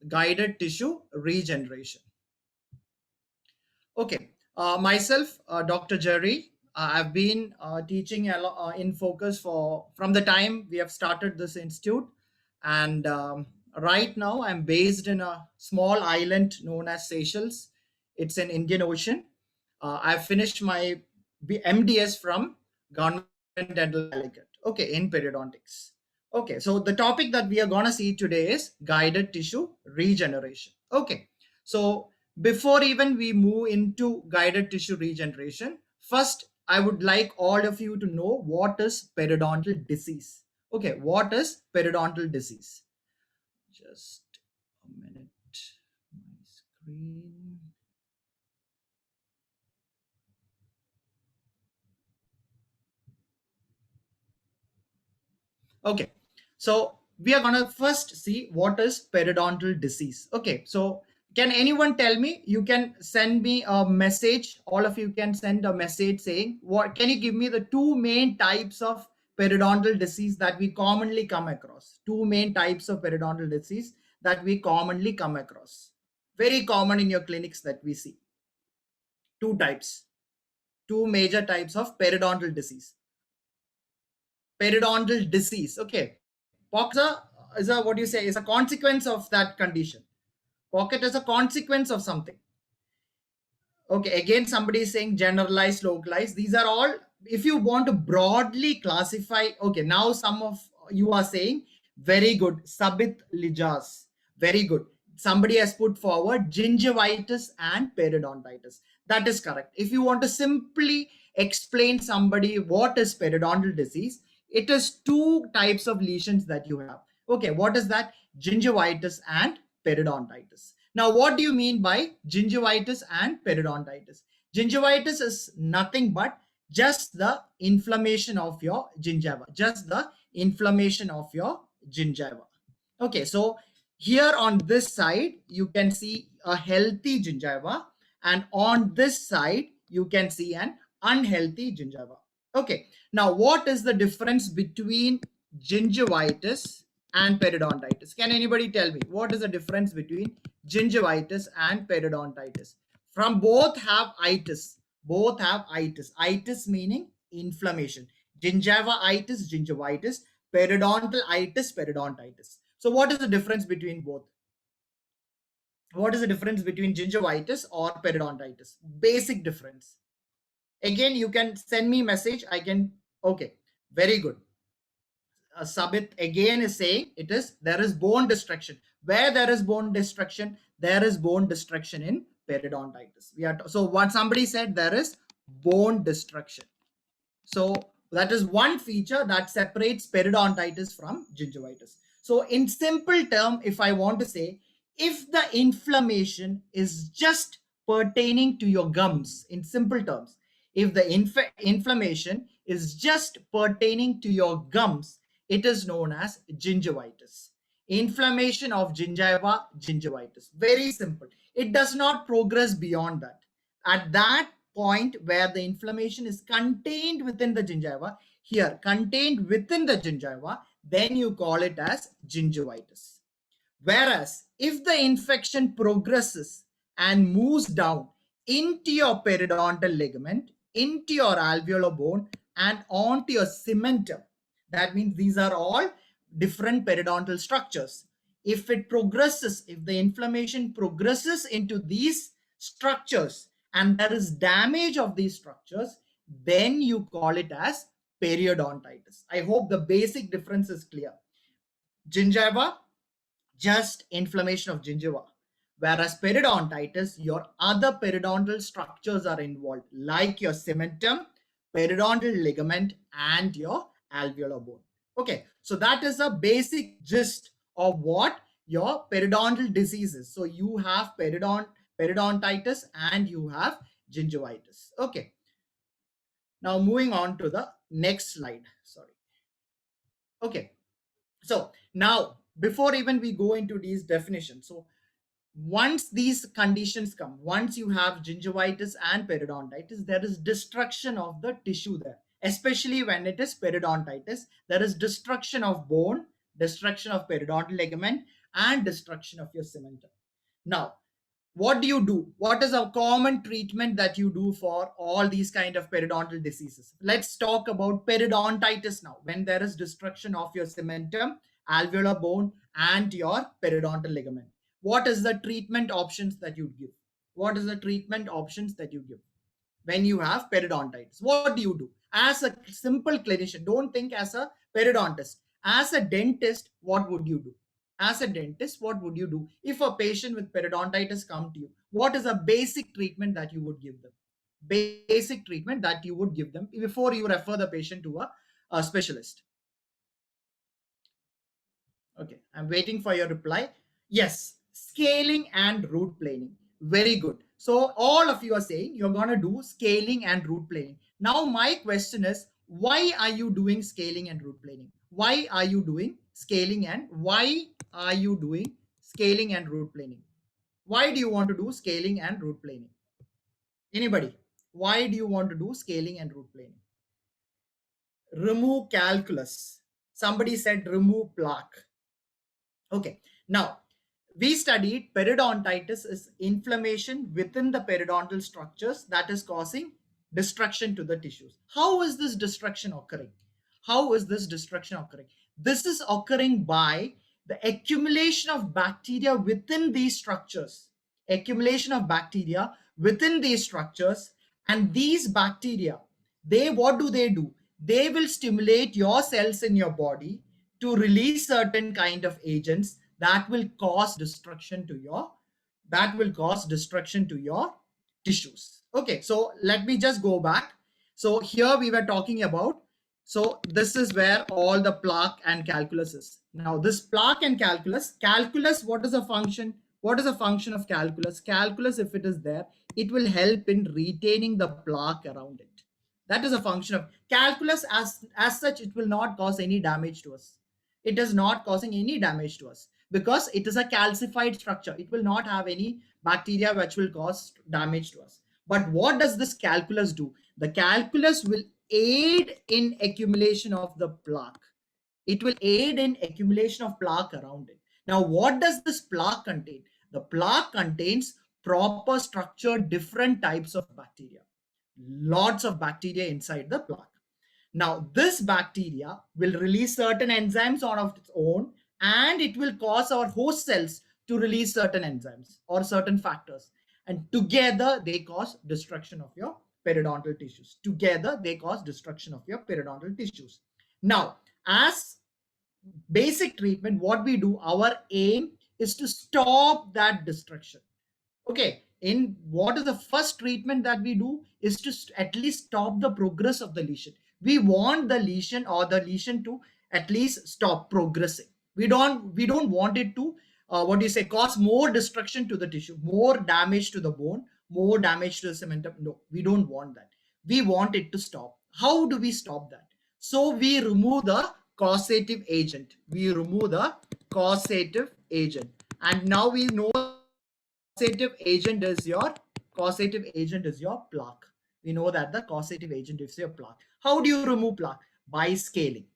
guided tissue regeneration. Okay, myself, Dr. Jerry. I've been teaching in Focus for from the time we have started this institute, and right now I'm based in a small island known as Seychelles. It's in Indian Ocean. I've finished my MDS from Government Dental Calicut. Okay, in periodontics. Okay, so the topic that we are gonna see today is guided tissue regeneration. Okay, so before even we move into guided tissue regeneration, first I would like all of you to know what is periodontal disease. Okay, what is periodontal disease? Just a minute. My screen. Okay, so we are gonna first see what is periodontal disease. Okay, so can anyone tell me? You can send me a message. All of you can send a message saying what. Can you give me the two main types of periodontal disease that we commonly come across? Two main types of periodontal disease that we commonly come across. Very common in your clinics that we see. Two types. Two major types of periodontal disease. Periodontal disease. Okay, pocket is a what do you say is a consequence of that condition. Pocket is a consequence of something. Okay, again somebody is saying generalized, localized. These are all, if you want to broadly classify. Okay, now some of you are saying very good, Sabit Lijas, very good. Somebody has put forward gingivitis and periodontitis. That is correct. If you want to simply explain somebody what is periodontal disease, it is two types of lesions that you have. Okay, what is that? Gingivitis and periodontitis. Now, what do you mean by gingivitis and periodontitis? Gingivitis is nothing but just the inflammation of your gingiva, just the inflammation of your gingiva. Okay, so here on this side, you can see a healthy gingiva, and on this side, you can see an unhealthy gingiva. Okay, now what is the difference between gingivitis and periodontitis? Can anybody tell me what is the difference between gingivitis and periodontitis? From both have itis. Both have itis. Itis meaning inflammation. Gingivitis, gingivitis. Periodontal itis, periodontitis. So what is the difference between both? What is the difference between gingivitis or periodontitis? Basic difference. Again, you can send me message. I can. Okay, very good. Sabit again is saying it is there is bone destruction. Where there is bone destruction, there is bone destruction in periodontitis. We are so what somebody said there is bone destruction. So that is one feature that separates periodontitis from gingivitis. So in simple term, if I want to say, if the inflammation is just pertaining to your gums, in simple terms, if the inflammation is just pertaining to your gums, it is known as gingivitis. Inflammation of gingiva, gingivitis. Very simple. It does not progress beyond that. At that point where the inflammation is contained within the gingiva, here contained within the gingiva, then you call it as gingivitis. Whereas if the infection progresses and moves down into your periodontal ligament, into your alveolar bone, and onto your cementum, that means these are all different periodontal structures. If it progresses, if the inflammation progresses into these structures and there is damage of these structures, then you call it as periodontitis. I hope the basic difference is clear. Gingiva, just inflammation of gingiva. Whereas periodontitis, your other periodontal structures are involved, like your cementum, periodontal ligament, and your alveolar bone. Okay, so that is a basic gist of what your periodontal disease is. So you have periodontitis and you have gingivitis. Okay, now moving on to the next slide. Sorry. Okay, so now before even we go into these definitions, so once these conditions come, once you have gingivitis and periodontitis, there is destruction of the tissue there, especially when it is periodontitis. There is destruction of bone, destruction of periodontal ligament, and destruction of your cementum. Now, what do you do? What is a common treatment that you do for all these kind of periodontal diseases? Let's talk about periodontitis now. When there is destruction of your cementum, alveolar bone, and your periodontal ligament, what is the treatment options that you give? What is the treatment options that you give when you have periodontitis? What do you do as a simple clinician? Don't think as a periodontist. As a dentist, what would you do? As a dentist, what would you do if a patient with periodontitis come to you? What is a basic treatment that you would give them? Basic treatment that you would give them before you refer the patient to a specialist. Okay, I'm waiting for your reply. Yes, scaling and root planing. Very good. So all of you are saying you're going to do scaling and root planing. Now my question is, why are you doing scaling and root planing? Why are you doing scaling and why are you doing scaling and root planing? Why do you want to do scaling and root planing? Anybody? Why do you want to do scaling and root planing? Remove calculus. Somebody said remove plaque. Okay, now we studied periodontitis is inflammation within the periodontal structures that is causing destruction to the tissues. How is this destruction occurring? How is this destruction occurring? This is occurring by the accumulation of bacteria within these structures. Accumulation of bacteria within these structures, and these bacteria, they what do? They will stimulate your cells in your body to release certain kind of agents that will cause destruction to your tissues. Okay, so let me just go back. So here we were talking about, so this is where all the plaque and calculus is. Now this plaque and calculus, what is a function? What is a function of calculus? Calculus, if it is there, it will help in retaining the plaque around it. That is a function of calculus. As such, it will not cause any damage to us. It is not causing any damage to us because it is a calcified structure. It will not have any bacteria which will cause damage to us. But what does this calculus do? The calculus will aid in accumulation of the plaque. It will aid in accumulation of plaque around it. Now, what does this plaque contain? The plaque contains proper structured different types of bacteria. Lots of bacteria inside the plaque. Now, this bacteria will release certain enzymes on of its own, and it will cause our host cells to release certain enzymes or certain factors. And together, they cause destruction of your periodontal tissues. Together, they cause destruction of your periodontal tissues. Now, as basic treatment, what we do, our aim is to stop that destruction. Okay, in what is the first treatment that we do is to at least stop the progress of the lesion. We want the lesion to at least stop progressing. We don't want it to cause more destruction to the tissue, more damage to the bone, more damage to the cementum. No, we don't want that. We want it to stop. How do we stop that? So we remove the causative agent. And now we know causative agent is your plaque. We know that the causative agent is your plaque. How do you remove plaque? By scaling.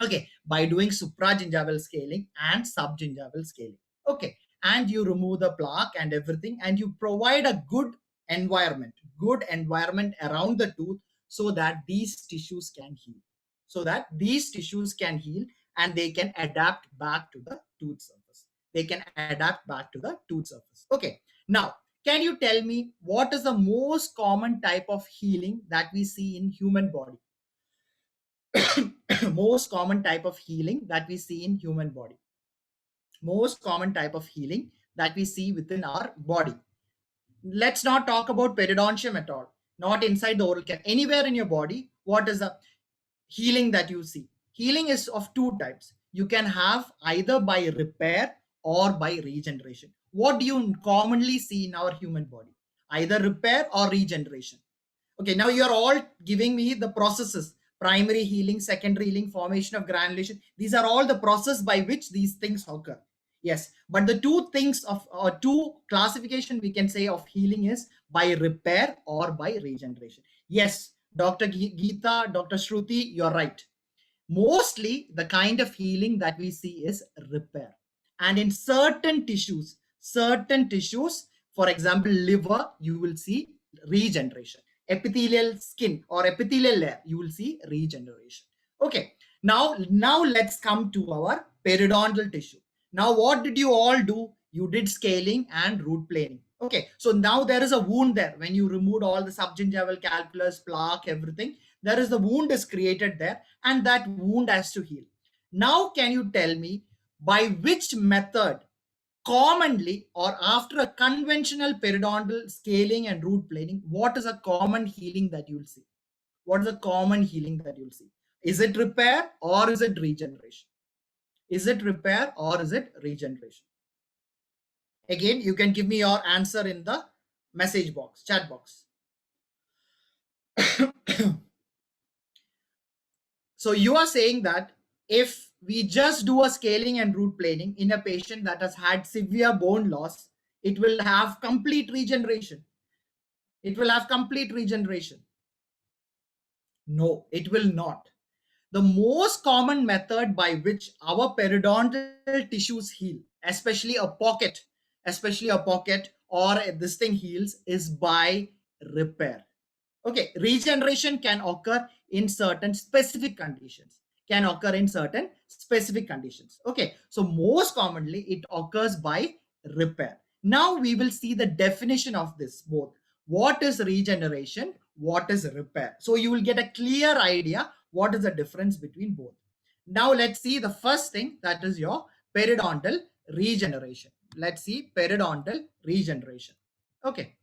Okay, by doing supragingival scaling and subgingival scaling. Okay, and you remove the plaque and everything, and you provide a good environment around the tooth so that these tissues can heal. And they can adapt back to the tooth surface. Okay, now can you tell me what is the most common type of healing that we see in human body? Most common type of healing that we see in human body. Most common type of healing that we see within our body. Let's not talk about periodontium at all. Not inside the oral cavity. Anywhere in your body, what is the healing that you see? Healing is of two types. You can have either by repair or by regeneration. What do you commonly see in our human body? Either repair or regeneration. Okay, now you're all giving me the processes: primary healing, secondary healing, formation of granulation. These are all the process by which these things occur. Yes, but the two things of two classification we can say of healing is by repair or by regeneration. Yes, Dr. Geeta, Dr. Shruti, you're right. Mostly the kind of healing that we see is repair. And in certain tissues, for example, liver, you will see regeneration. Epithelial skin or epithelial layer, you will see regeneration. Okay, now let's come to our periodontal tissue. Now, what did you all do? You did scaling and root planing. Okay, so now there is a wound there. When you removed all the subgingival calculus, plaque, everything, there is the wound is created there, and that wound has to heal. Now, can you tell me by which method commonly or after a conventional periodontal scaling and root planing, what is a common healing that you'll see? What is a common healing that you'll see? Is it repair or is it regeneration? Is it repair or is it regeneration? Again, you can give me your answer in the message box, chat box. So you are saying that if we just do a scaling and root planing in a patient that has had severe bone loss, it will have complete regeneration. It will have complete regeneration. No, it will not. The most common method by which our periodontal tissues heal, especially a pocket or this thing heals, is by repair. Okay, regeneration can occur in certain specific conditions. Okay, so most commonly it occurs by repair. Now we will see the definition of this both. What is regeneration? What is repair? So you will get a clear idea what is the difference between both. Now let's see the first thing, that is your periodontal regeneration. Let's see periodontal regeneration. Okay,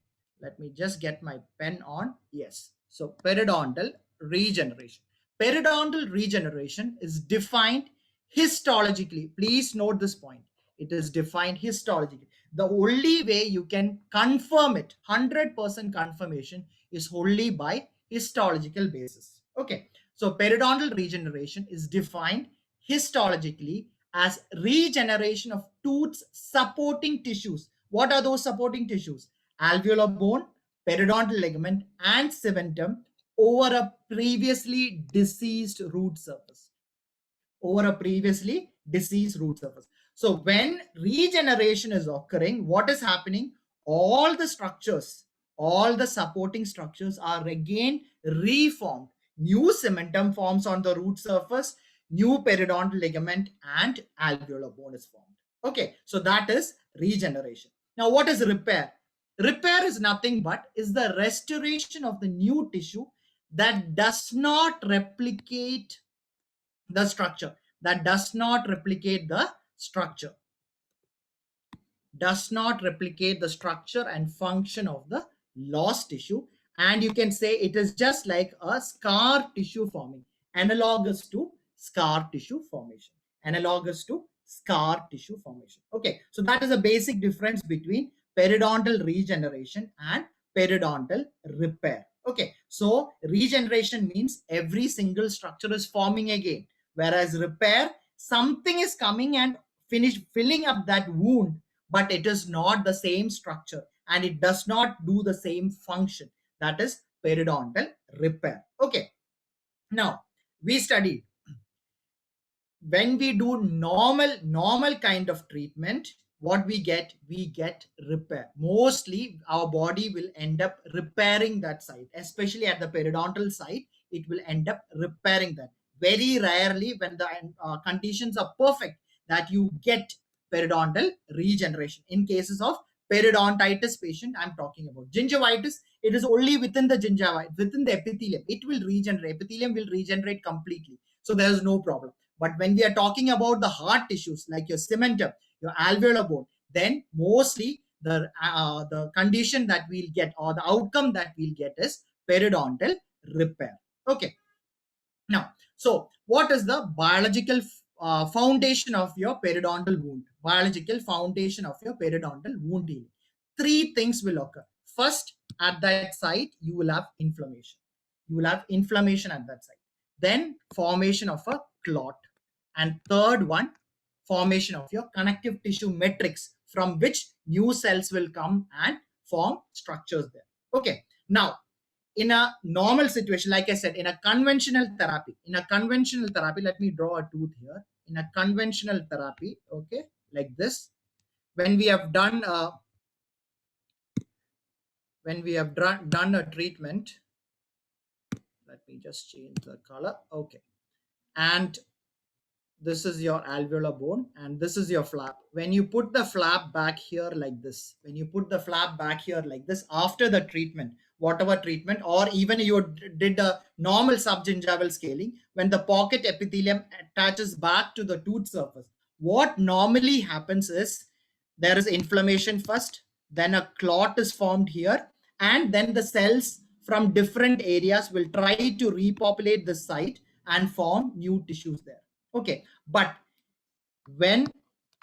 let me just get my pen on. Yes. So periodontal regeneration. Periodontal regeneration is defined histologically. Please note this point. It is defined histologically. The only way you can confirm it, 100% confirmation, is only by histological basis. Okay. So periodontal regeneration is defined histologically as regeneration of tooth's supporting tissues. What are those supporting tissues? Alveolar bone, periodontal ligament, and cementum over a previously deceased root surface. So when regeneration is occurring, what is happening? All the structures, all the supporting structures are again reformed. New cementum forms on the root surface, new periodontal ligament and alveolar bone is formed. Okay, so that is regeneration. Now, what is repair? Repair is nothing but is the restoration of the new tissue that does not replicate the structure, that does not replicate the structure and function of the lost tissue. And you can say it is just like a scar tissue forming, analogous to scar tissue formation. Okay, so that is a basic difference between periodontal regeneration and periodontal repair. Okay, so regeneration means every single structure is forming again, whereas repair, something is coming and filling up that wound, but it is not the same structure and it does not do the same function. That is periodontal repair. Okay, now we studied when we do normal kind of treatment, what we get repair. Mostly our body will end up repairing that site, especially at the periodontal site. It will end up repairing that. Very rarely when the conditions are perfect that you get periodontal regeneration. In cases of periodontitis patient, I'm talking about gingivitis, it is only within the gingiva, within the epithelium, it will regenerate. Epithelium will regenerate completely, so there is no problem. But when we are talking about the hard tissues like your cementum, your alveolar bone, then mostly the condition that we'll get or the outcome that we'll get is periodontal repair. Okay. Now, so what is the biological foundation of your periodontal wound? Biological foundation of your periodontal wound healing. Three things will occur. First, at that site, you will have inflammation. At that site. Then formation of a clot. And third one, formation of your connective tissue matrix, from which new cells will come and form structures there. Okay. Now, in a normal situation, like I said, in a conventional therapy, let me draw a tooth here. In a conventional therapy, okay, like this. When we have done done a treatment, let me just change the color. Okay, and this is your alveolar bone and this is your flap. When you put the flap back here like this, when you put the flap back here like this after the treatment, whatever treatment, or even you did a normal subgingival scaling, when the pocket epithelium attaches back to the tooth surface, what normally happens is there is inflammation first, then a clot is formed here, and then the cells from different areas will try to repopulate the site and form new tissues there. Okay, but when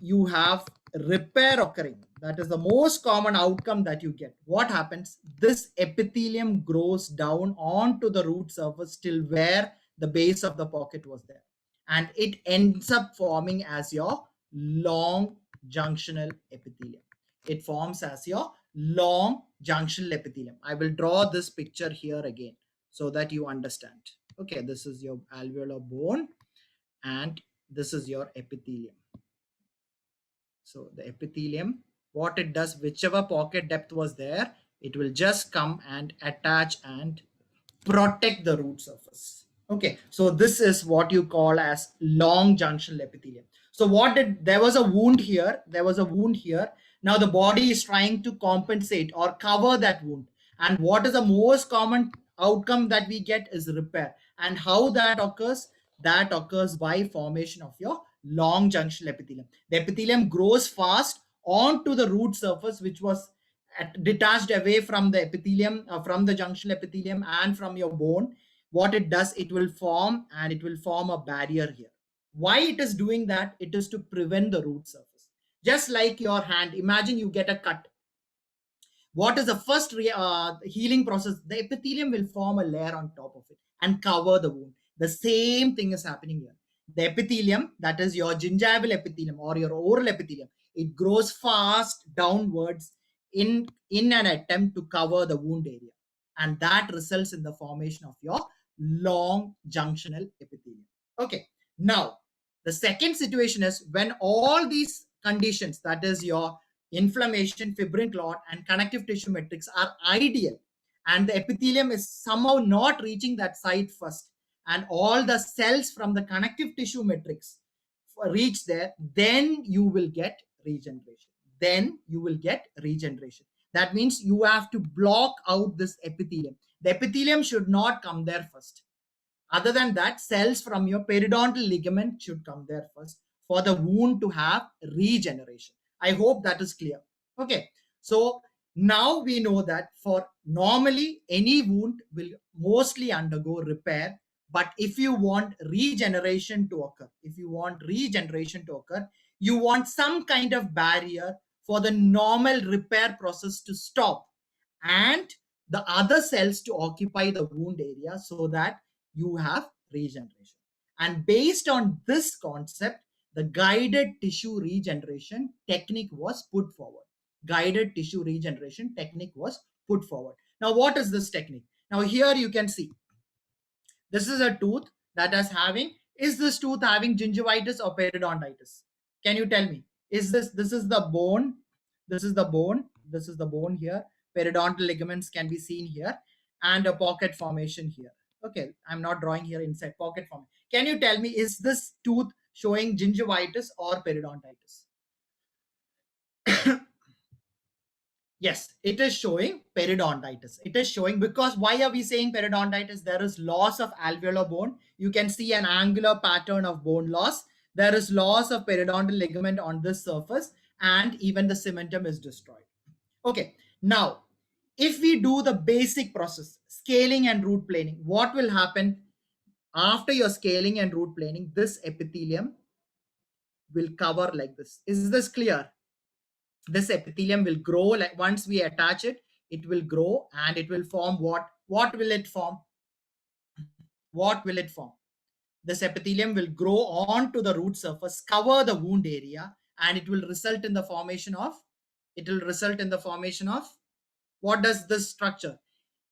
you have repair occurring, that is the most common outcome that you get. What happens? This epithelium grows down onto the root surface till where the base of the pocket was there, and it ends up forming as your long junctional epithelium. It forms as your long junctional epithelium. I will draw this picture here again so that you understand. Okay, this is your alveolar bone and this is your epithelium. So the epithelium, what it does, whichever pocket depth was there, it will just come and attach and protect the root surface. Okay, so this is what you call as long junctional epithelium. So what did, there was a wound here, there was a wound here. Now the body is trying to compensate or cover that wound. And what is the most common outcome that we get is repair. And how that occurs? That occurs by formation of your long junctional epithelium. The epithelium grows fast onto the root surface, which was detached away from the epithelium, from the junctional epithelium and from your bone. What it does, it will form and it will form a barrier here. Why it is doing that? It is to prevent the root surface. Just like your hand, imagine you get a cut. What is the first healing process? The epithelium will form a layer on top of it and cover the wound. The same thing is happening here. The epithelium, that is your gingival epithelium or your oral epithelium, it grows fast downwards in an attempt to cover the wound area, and that results in the formation of your long junctional epithelium. Okay, now the second situation is when all these conditions, that is your inflammation, fibrin clot, and connective tissue metrics are ideal, and the epithelium is somehow not reaching that site first, and all the cells from the connective tissue matrix reach there, then you will get regeneration. Then you will get regeneration. That means you have to block out this epithelium. The epithelium should not come there first. Other than that, cells from your periodontal ligament should come there first for the wound to have regeneration. I hope that is clear. Okay, so now we know that for normally any wound will mostly undergo repair, but if you want regeneration to occur, you want some kind of barrier for the normal repair process to stop and the other cells to occupy the wound area so that you have regeneration. And based on this concept, the guided tissue regeneration technique was put forward. Guided tissue regeneration technique was put forward. Now, what is this technique? Now, here you can see this is a tooth that is this tooth having gingivitis or periodontitis? Can you tell me? This is the bone, this is the bone here. Periodontal ligaments can be seen here and a pocket formation here. Okay, I'm not drawing here inside pocket form. Can you tell me, is this tooth showing gingivitis or periodontitis? Yes, it is showing periodontitis. It is showing because why are we saying periodontitis? There is loss of alveolar bone. You can see an angular pattern of bone loss. There is loss of periodontal ligament on this surface and even the cementum is destroyed. Okay, now if we do the basic process, scaling and root planing, what will happen after your scaling and root planing? This epithelium will cover like this. Is this clear? This epithelium will grow, like once we attach it, it will grow and it will form what will it form? What will it form? This epithelium will grow onto the root surface, cover the wound area, and it will result in the formation of, what does this structure?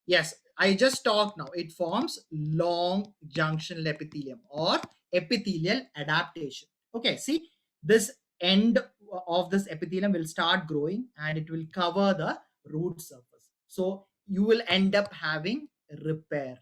Yes, I just talked now. It forms long junctional epithelium or epithelial adaptation. Okay, see, this end of this epithelium will start growing and it will cover the root surface. So you will end up having repair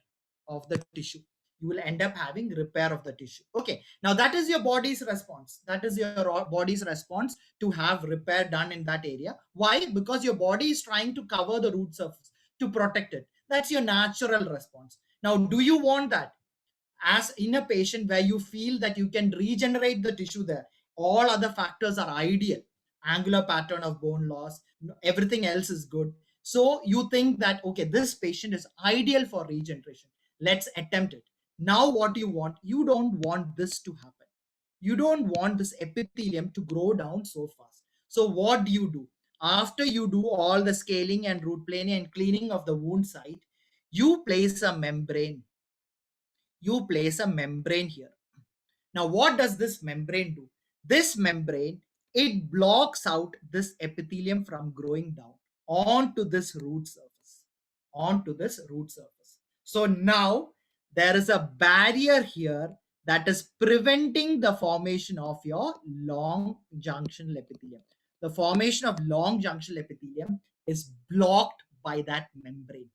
of the tissue. You will end up having repair of the tissue. Okay, now that is your body's response. That is your body's response to have repair done in that area. Why? Because your body is trying to cover the root surface to protect it. That's your natural response. Now, do you want that? As in a patient where you feel that you can regenerate the tissue there, all other factors are ideal, angular pattern of bone loss, everything else is good, so you think that okay, this patient is ideal for regeneration, let's attempt it. Now what you want, you don't want this to happen. You don't want this epithelium to grow down so fast. So what do? After you do all the scaling and root planing and cleaning of the wound site, you place a membrane. You place a membrane here. Now, what does this membrane do? This membrane, it blocks out this epithelium from growing down onto this root surface. Onto this root surface. So now there is a barrier here that is preventing the formation of your long junctional epithelium. The formation of long junctional epithelium is blocked by that membrane.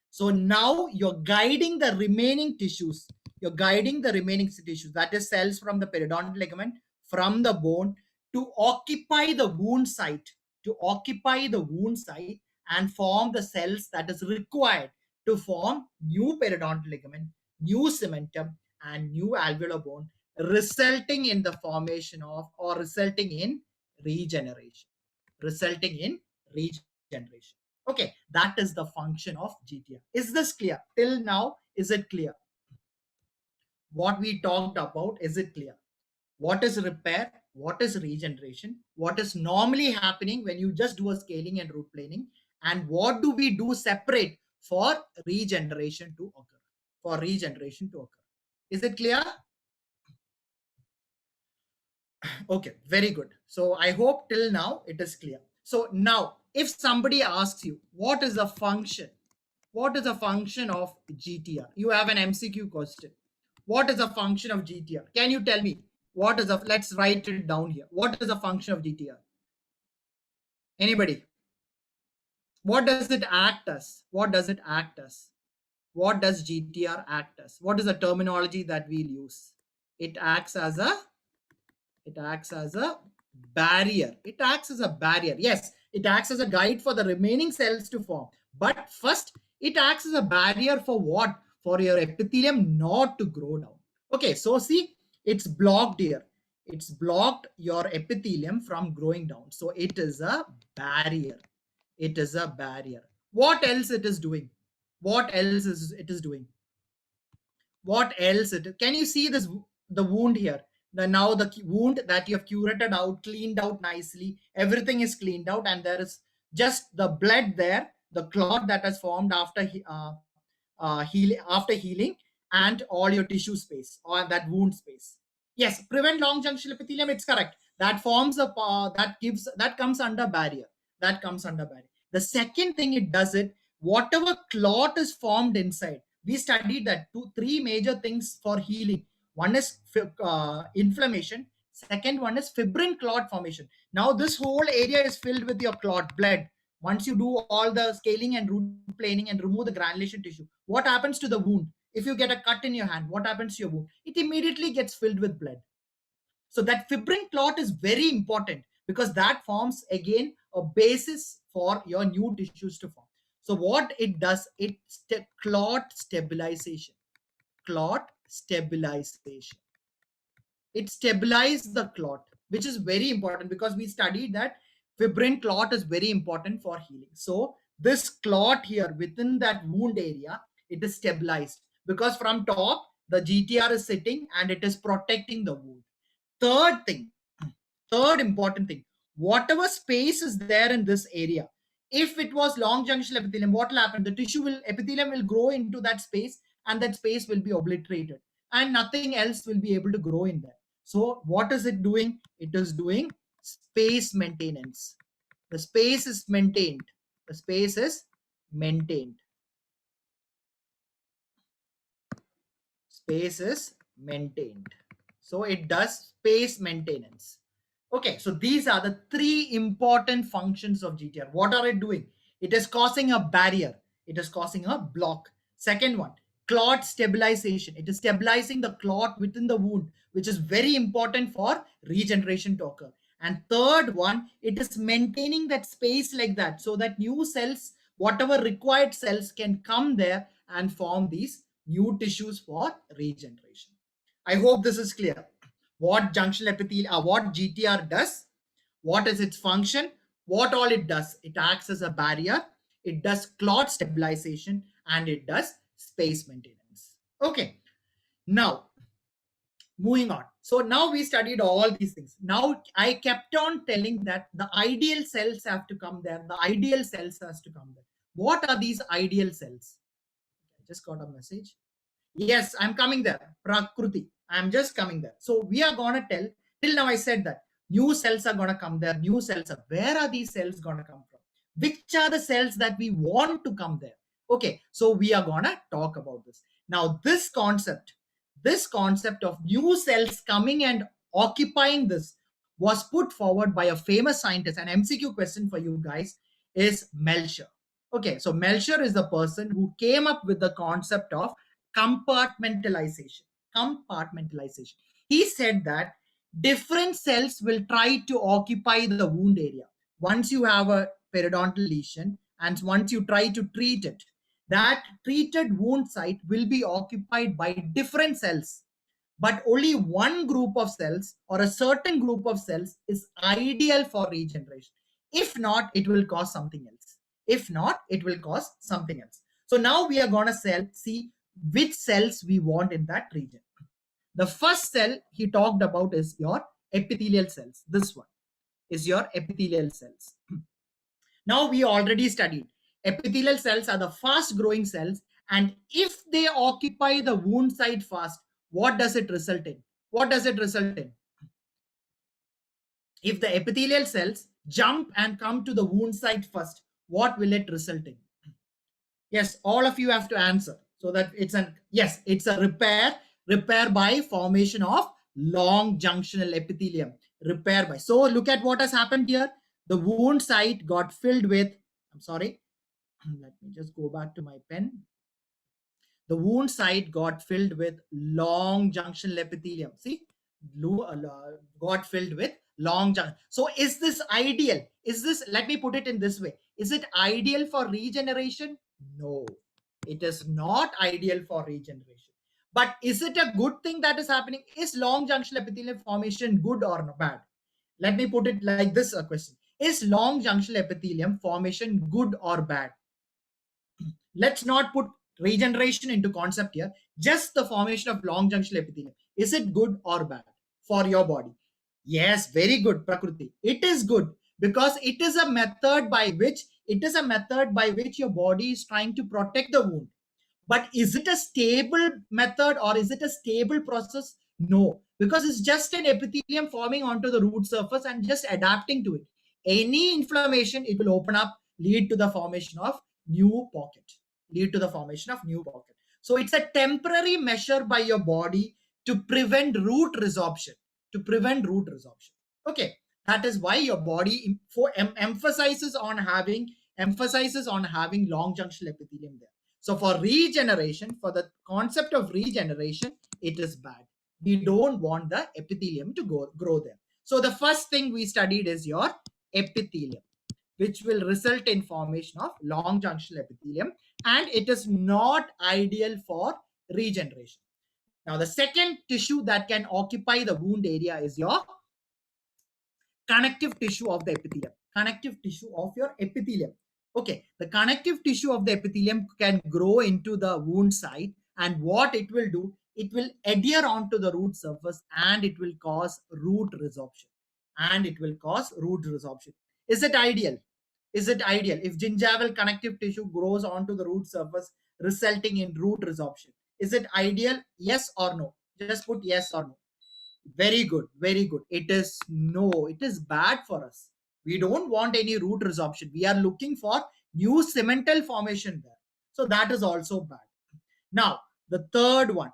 So now you're guiding the remaining tissues. You're guiding the remaining tissues, that is cells from the periodontal ligament, from the bone, to occupy the wound site, and form the cells that is required to form new periodontal ligament, new cementum, and new alveolar bone, resulting in the formation of, or resulting in regeneration. Resulting in regeneration. Okay, that is the function of GTR. Is this clear? Till now, is it clear? What we talked about, is it clear? What is repair? What is regeneration? What is normally happening when you just do a scaling and root planing? And what do we do separate for regeneration to occur? For regeneration to occur. Is it clear? Okay, very good. So I hope till now it is clear. So now, if somebody asks you, what is the function? What is the function of GTR? You have an MCQ question. What is the function of GTR? Can you tell me? What is a, let's write it down here. What is the function of GTR? Anybody? What does it act as? What does it act as? What does GTR act as? What is the terminology that we'll use? It acts as a, it acts as a barrier. It acts as a barrier. Yes, it acts as a guide for the remaining cells to form. But first, it acts as a barrier for what? For your epithelium not to grow down. Okay, so see, it's blocked here. It's blocked your epithelium from growing down. So it is a barrier. It is a barrier. What else it is doing? What else is it is doing? What else it, can you see this, the wound here, the now the wound that you have curated out, cleaned out nicely, everything is cleaned out, and there is just the blood there, the clot that has formed after after healing, and all your tissue space or that wound space. Yes, prevent long junctional epithelium, it's correct, that forms a that gives, that comes under barrier, that comes under barrier. The second thing it does it, whatever clot is formed inside, we studied that three major things for healing. One is inflammation, second one is fibrin clot formation. Now this whole area is filled with your clot blood. Once you do all the scaling and root planing and remove the granulation tissue, what happens to the wound? If you get a cut in your hand, what happens to your wound? It immediately gets filled with blood. So that fibrin clot is very important because that forms again a basis for your new tissues to form. So what it does, it clot stabilization. Clot stabilization. It stabilizes the clot, which is very important because we studied that fibrin clot is very important for healing. So this clot here within that wound area, it is stabilized because from top the GTR is sitting and it is protecting the wound. Third thing, third important thing, whatever space is there in this area, if it was long junctional epithelium, what will happen? The tissue will, epithelium will grow into that space and that space will be obliterated and nothing else will be able to grow in there. So what is it doing? It is doing space maintenance. The space is maintained. The space is maintained. Space is maintained. So it does space maintenance. Okay, so these are the three important functions of GTR. What are it doing? It is causing a barrier. It is causing a block. Second one, clot stabilization. It is stabilizing the clot within the wound, which is very important for regeneration to occur. And third one, it is maintaining that space like that so that new cells, whatever required cells, can come there and form these new tissues for regeneration. I hope this is clear. What junctional epithelial, what GTR does, what is its function, what all it does. It acts as a barrier, it does clot stabilization, and it does space maintenance. Okay, now moving on. So now we studied all these things. Now I kept on telling that the ideal cells have to come there. The ideal cells has to come there. What are these ideal cells? I just got a message. Yes, I'm coming there. Prakruti. I'm just coming there. So we are gonna tell. Till now, I said that new cells are gonna come there. New cells are. Where are these cells gonna come from? Which are the cells that we want to come there? Okay, so we are gonna talk about this. Now, this concept of new cells coming and occupying this was put forward by a famous scientist. An MCQ question for you guys is Melcher. Okay, so Melcher is the person who came up with the concept of compartmentalization. Compartmentalization. He said that different cells will try to occupy the wound area. Once you have a periodontal lesion and once you try to treat it, that treated wound site will be occupied by different cells, but only one group of cells or a certain group of cells is ideal for regeneration. If not, it will cause something else. If not, it will cause something else. So now we are going to see which cells we want in that region. The first cell he talked about is your epithelial cells. This one is your epithelial cells. Now we already studied epithelial cells are the fast growing cells, and if they occupy the wound site fast, what does it result in? What does it result in? If the epithelial cells jump and come to the wound site first, what will it result in? Yes, all of you have to answer. So that it's an yes, it's a repair by formation of long junctional epithelium. Repair by. So look at what has happened here. The wound site got filled with, I'm sorry, let me just go back to my pen. The wound site got filled with long junctional epithelium. See, got filled with long junction. So is this ideal? Is this, let me put it in this way, is it ideal for regeneration? No, it is not ideal for regeneration. But is it a good thing that is happening? Is long junctional epithelium formation good or bad? Let me put it like this a question. Is long junctional epithelium formation good or bad? Let's not put regeneration into concept here. Just the formation of long junctional epithelium. Is it good or bad for your body? Yes, very good, Prakriti. It is good because it is a method by which your body is trying to protect the wound. But is it a stable method or is it a stable process? No, because it's just an epithelium forming onto the root surface and just adapting to it. Any inflammation, it will open up, lead to the formation of new pocket. Lead to the formation of new pocket. So it's a temporary measure by your body to prevent root resorption. To prevent root resorption. Okay, that is why your body emphasizes on having long junctional epithelium there. So for regeneration, for the concept of regeneration, it is bad. We don't want the epithelium to grow there. So the first thing we studied is your epithelium, which will result in formation of long junctional epithelium, and it is not ideal for regeneration. Now, the second tissue that can occupy the wound area is your connective tissue of the epithelium. Connective tissue of your epithelium. Okay, the connective tissue of the epithelium can grow into the wound site, and what it will do, it will adhere onto the root surface and it will cause root resorption. Is it ideal? Is it ideal if gingival connective tissue grows onto the root surface, resulting in root resorption? Is it ideal? Yes or no? Just put yes or no. Very good, very good. It is no, it is bad for us. We don't want any root resorption. We are looking for new cemental formation there. So that is also bad. Now, the third one,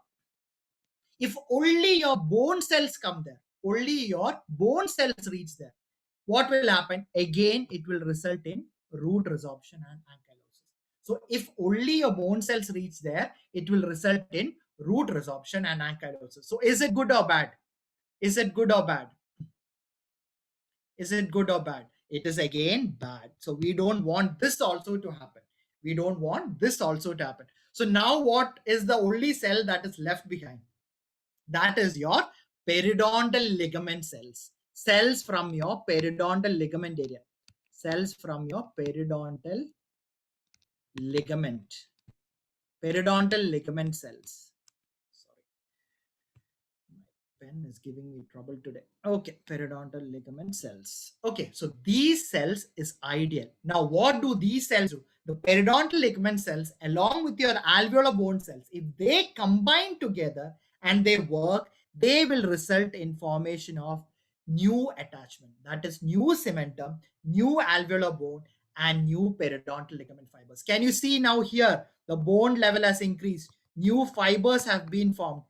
if only your bone cells come there, only your bone cells reach there, what will happen? Again, it will result in root resorption and ankylosis. So if only your bone cells reach there, it will result in root resorption and ankylosis. So is it good or bad? Is it good or bad? Is it good or bad? It is again bad. So we don't want this also to happen. We don't want this also to happen. So now what is the only cell that is left behind? That is your periodontal ligament cells. Cells from your periodontal ligament area. Cells from your periodontal ligament. Periodontal ligament cells. Pen is giving me trouble today. Okay, periodontal ligament cells. Okay, so these cells is ideal. Now, what do these cells do? The periodontal ligament cells, along with your alveolar bone cells, if they combine together and they work, they will result in formation of new attachment. That is new cementum, new alveolar bone, and new periodontal ligament fibers. Can you see now here the bone level has increased? New fibers have been formed.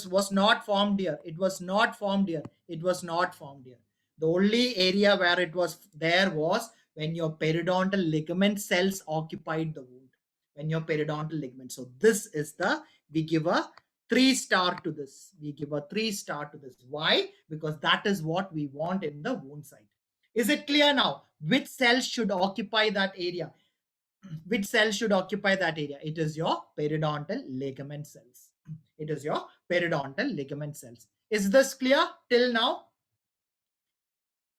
Was not formed here. It was not formed here. It was not formed here. The only area where it was there was when your periodontal ligament cells occupied the wound. When your periodontal ligament. So this is we give a 3-star to this. We give a 3-star to this. Why? Because that is what we want in the wound site. Is it clear now? Which cells should occupy that area? Which cell should occupy that area? It is your periodontal ligament cells. It is your periodontal ligament cells. Is this clear till now?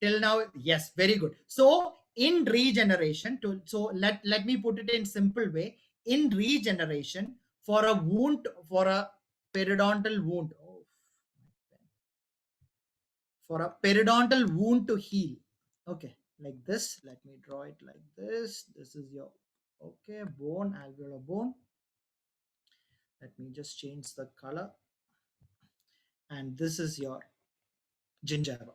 Till now, yes, very good. So in regeneration, let me put it in simple way. In regeneration, for a wound, for a periodontal wound, for a periodontal wound to heal, okay, like this. Let me draw it like this. This is your bone, alveolar bone. Let me just change the color. And this is your gingiva.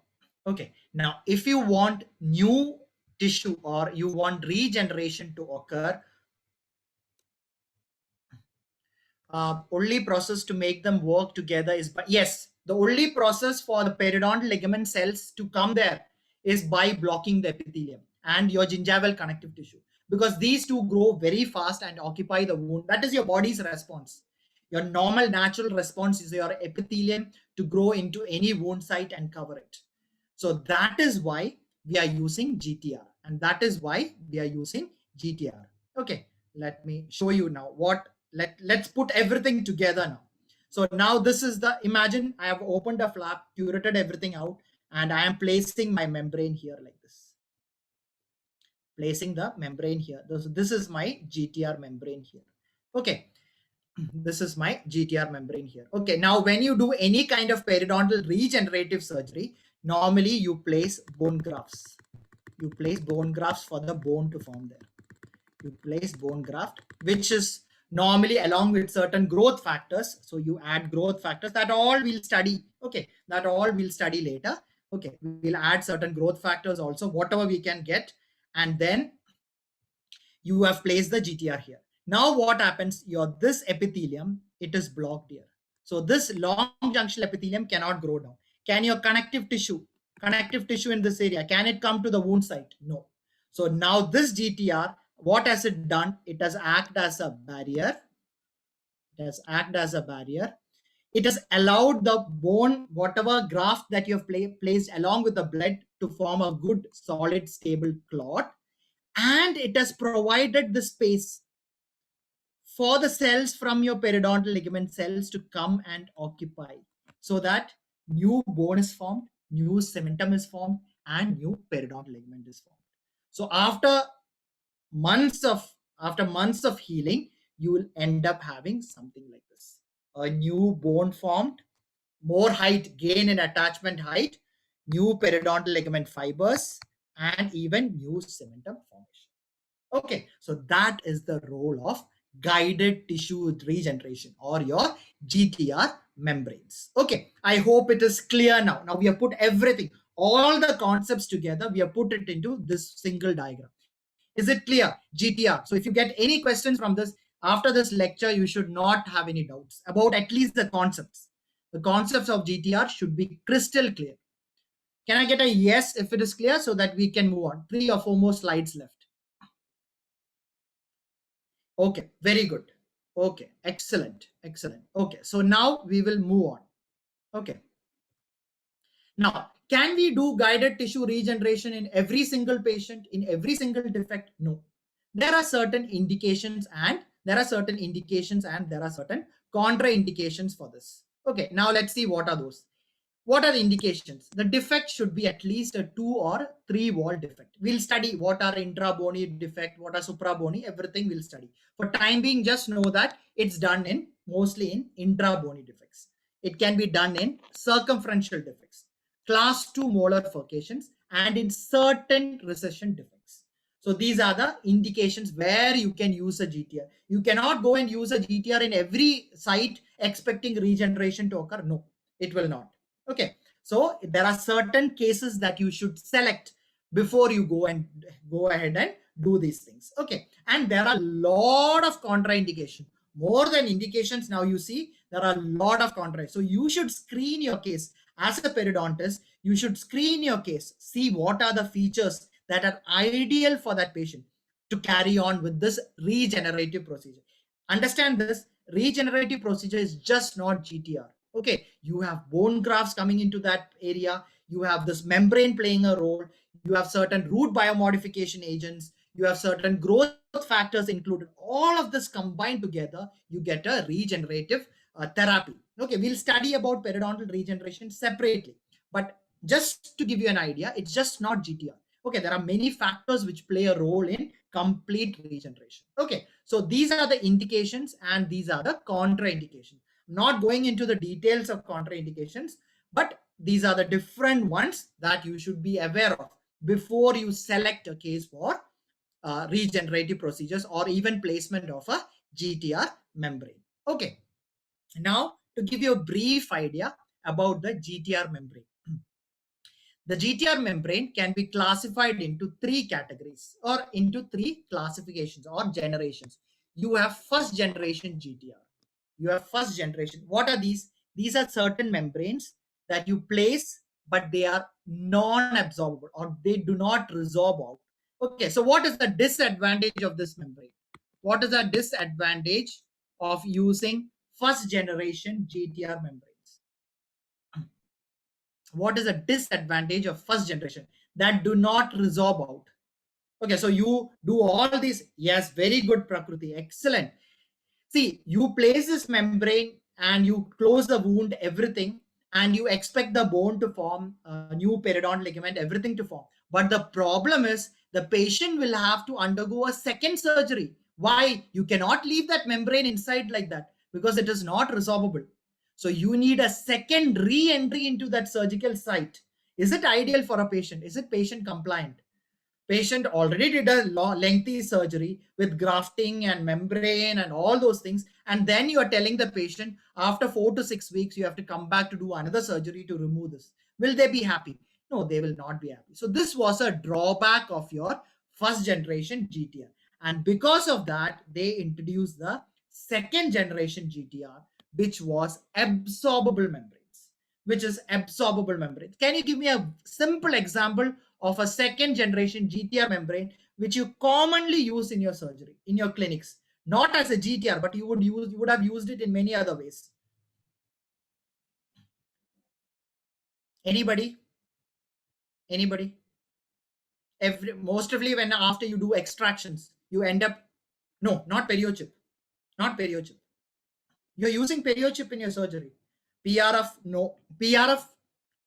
Okay, now if you want new tissue or you want regeneration to occur, only process to make them work together is the only process for the periodontal ligament cells to come there is by blocking the epithelium and your gingival connective tissue, because these two grow very fast and occupy the wound. That is your body's response. Your normal natural response is your epithelium to grow into any wound site and cover it. So that is why we are using GTR, and that is why we are using GTR. Okay, let me show you now let's put everything together now. So now this is imagine I have opened a flap, curated everything out, and I am placing my membrane here like this. Placing the membrane here. This is my GTR membrane here. Okay, this is my GTR membrane here. Okay, now when you do any kind of periodontal regenerative surgery, normally you place bone grafts. You place bone grafts for the bone to form there. You place bone graft, which is normally along with certain growth factors. So you add growth factors. That all we'll study. Okay, that all we'll study later. Okay, we'll add certain growth factors also, whatever we can get. And then you have placed the GTR here. Now what happens? This epithelium, it is blocked here. So this long junctional epithelium cannot grow down. Can your connective tissue in this area, can it come to the wound site? No. So now this GTR, what has it done? It has acted as a barrier. It has acted as a barrier. It has allowed the bone, whatever graft that you have placed along with the blood, to form a good, solid, stable clot. And it has provided the space for the cells from your periodontal ligament cells to come and occupy, so that new bone is formed, new cementum is formed, and new periodontal ligament is formed. So after months of healing, you will end up having something like this: a new bone formed, more height, gain in attachment height, new periodontal ligament fibers, and even new cementum formation. Okay, so that is the role of guided tissue regeneration, or your GTR membranes. Okay, I hope it is clear now. Now we have put everything, all the concepts together, we have put it into this single diagram. Is it clear? GTR. So if you get any questions from this after this lecture, you should not have any doubts about at least the concepts. The concepts of GTR should be crystal clear. Can I get a yes if it is clear so that we can move on? 3 or 4 more slides left. Okay, very good. Okay, excellent, excellent. Okay, so now we will move on. Okay. Now, can we do guided tissue regeneration in every single patient, in every single defect? No. There are certain indications and there are certain indications and there are certain contraindications for this. Okay, now let's see what are those. What are the indications? The defect should be at least a 2 or 3 wall defect. We'll study what are intra-bony defect, what are supra-bony, everything we'll study. For time being, just know that it's done in mostly in intra-bony defects. It can be done in circumferential defects, class 2 molar focations, and in certain recession defects. So these are the indications where you can use a GTR. You cannot go and use a GTR in every site expecting regeneration to occur. No, it will not. Okay, so there are certain cases that you should select before you go ahead and do these things. Okay, and there are a lot of contraindication, more than indications. Now you see there are a lot of contra. So you should screen your case as a periodontist. You should screen your case, see what are the features that are ideal for that patient to carry on with this regenerative procedure. Understand this, regenerative procedure is just not GTR. Okay, you have bone grafts coming into that area, you have this membrane playing a role, you have certain root biomodification agents, you have certain growth factors included. All of this combined together, you get a regenerative therapy. Okay, we'll study about periodontal regeneration separately, but just to give you an idea, it's just not GTR. Okay, there are many factors which play a role in complete regeneration. Okay, so these are the indications and these are the contraindications. Not going into the details of contraindications, but these are the different ones that you should be aware of before you select a case for regenerative procedures or even placement of a GTR membrane. Okay, now to give you a brief idea about the GTR membrane. The GTR membrane can be classified into 3 categories or into 3 classifications or generations. You have first generation GTR. You have first generation. What are these? These are certain membranes that you place, but they are non-absorbable or they do not resorb out. Okay, so what is the disadvantage of this membrane? What is the disadvantage of using first generation GTR membranes? What is a disadvantage of first generation that do not resorb out? Okay, so you do all these. Yes, very good, Prakriti, excellent. See, you place this membrane and you close the wound, everything, and you expect the bone to form, a new periodontal ligament, everything to form. But the problem is the patient will have to undergo a second surgery. Why? You cannot leave that membrane inside like that because it is not resorbable. So you need a second re-entry into that surgical site. Is it ideal for a patient? Is it patient compliant? Patient already did a lengthy surgery with grafting and membrane and all those things, and then you are telling the patient after 4 to 6 weeks you have to come back to do another surgery to remove this. Will they be happy? No, they will not be happy. So this was a drawback of your first generation GTR, and because of that they introduced the second generation GTR, which was absorbable membranes. Which is absorbable membranes. Can you give me a simple example of a second generation GTR membrane which you commonly use in your surgery, in your clinics? Not as a GTR, but you would have used it in many other ways. Anybody? Anybody? Mostly when after you do extractions, you end up, no, not periochip, not periochip. You're using periochip in your surgery. PRF, no. PRF,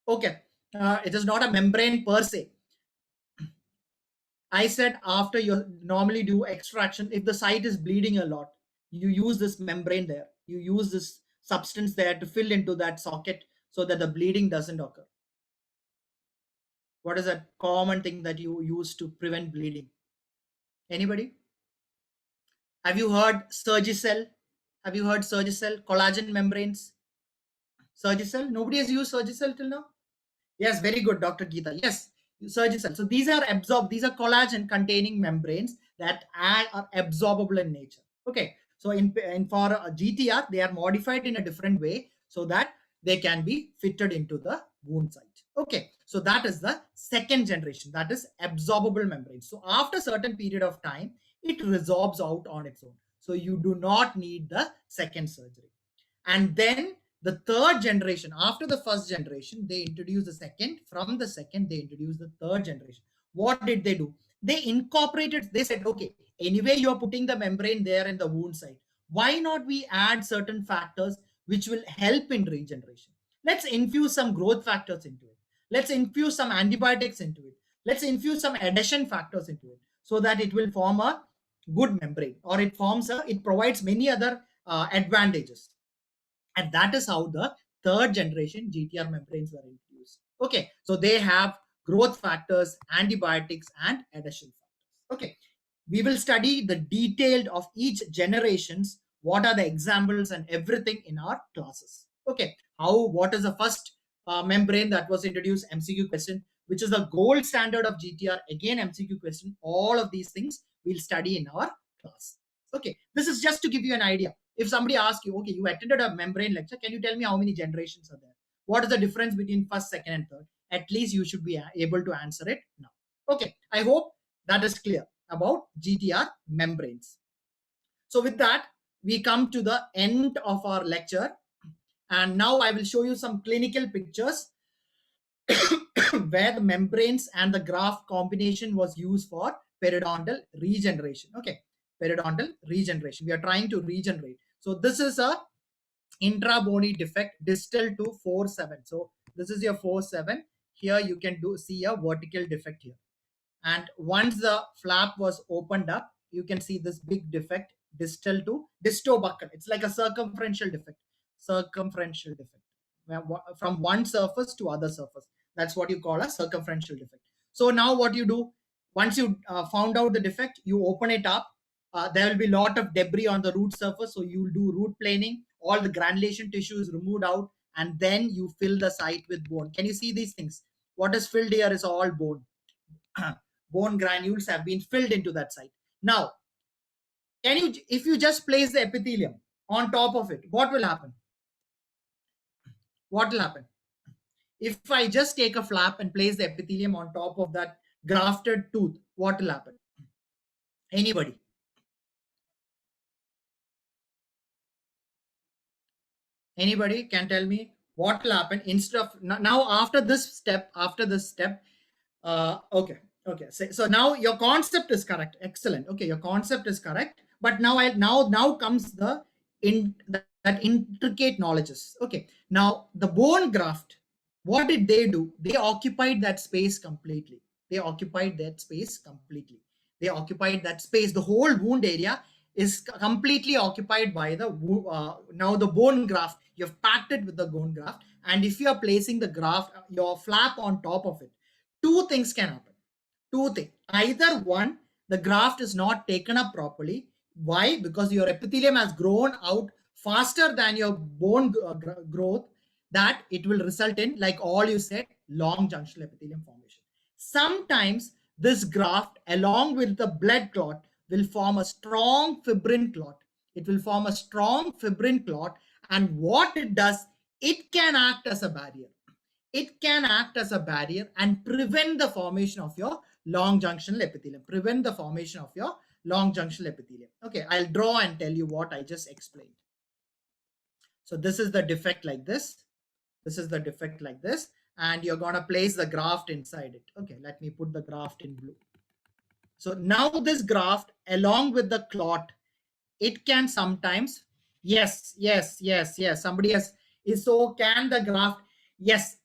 okay. It is not a membrane per se. I said after you normally do extraction, if the site is bleeding a lot, you use this membrane there. You use this substance there to fill into that socket so that the bleeding doesn't occur. What is a common thing that you use to prevent bleeding? Anybody? Have you heard Surgicel? Have you heard Surgicel? Collagen membranes? Surgicel? Nobody has used Surgicel till now? Yes, very good, Dr. Geeta. Yes, Surgicel. So these are these are collagen containing membranes that are absorbable in nature. Okay. So in for GTR, they are modified in a different way so that they can be fitted into the wound site. Okay, so that is the second generation, that is absorbable membrane. So after certain period of time, it resorbs out on its own. So you do not need the second surgery. And then the third generation, after the first generation, they introduced the second. From the second, they introduced the third generation. What did they do? They incorporated, they said, okay, anyway, you're putting the membrane there in the wound site. Why not we add certain factors which will help in regeneration? Let's infuse some growth factors into it. Let's infuse some antibiotics into it. Let's infuse some adhesion factors into it so that it will form a good membrane, or it provides many other advantages. And that is how the third generation GTR membranes were introduced. Okay, so they have growth factors, antibiotics, and adhesion factors. Okay, we will study the detailed of each generations, what are the examples and everything in our classes. Okay, what is the first membrane that was introduced? MCQ question. Which is the gold standard of GTR? Again, MCQ question. All of these things we'll study in our class. Okay, this is just to give you an idea. If somebody asks you, okay, you attended a membrane lecture, can you tell me how many generations are there? What is the difference between first, second, and third? At least you should be able to answer it now. Okay, I hope that is clear about GTR membranes. So with that, we come to the end of our lecture. And now I will show you some clinical pictures where the membranes and the graft combination was used for periodontal regeneration. Okay, periodontal regeneration. We are trying to regenerate. So this is a intrabony defect distal to 4-7. So this is your 4-7. Here you can see a vertical defect here. And once the flap was opened up, you can see this big defect distal to distobuccal. It's like a circumferential defect. Circumferential defect from one surface to other surface. That's what you call a circumferential defect. So now what you do, once you found out the defect, you open it up. There will be a lot of debris on the root surface. So you will do root planing. All the granulation tissue is removed out, and then you fill the site with bone. Can you see these things? What is filled here is all bone. Bone granules have been filled into that site. Now, if you just place the epithelium on top of it, what will happen? What will happen? If I just take a flap and place the epithelium on top of that grafted tooth, what will happen? Anybody? Anybody can tell me what will happen instead of now after this step? Okay. So now your concept is correct. Excellent. Okay, your concept is correct. But now comes that intricate knowledges. Okay. Now the bone graft, what did they do? They occupied that space completely. They occupied that space completely. They occupied that space. The whole wound area is completely occupied by now the bone graft. You've packed it with the bone graft, and if you are placing the graft, your flap on top of it, two things can happen. Two things. Either one, the graft is not taken up properly. Why? Because your epithelium has grown out faster than your bone growth, that it will result in, like all you said, long junctional epithelium formation. Sometimes this graft, along with the blood clot, will form a strong fibrin clot. It will form a strong fibrin clot, and what it does, it can act as a barrier. It can act as a barrier and prevent the formation of your long junctional epithelium. Prevent the formation of your long junctional epithelium. Okay, I'll draw and tell you what I just explained. So this is the defect like this. This is the defect like this. And you're going to place the graft inside it. Okay, let me put the graft in blue. So now this graft, along with the clot, it can sometimes, yes. Somebody has, so can the graft? Yes,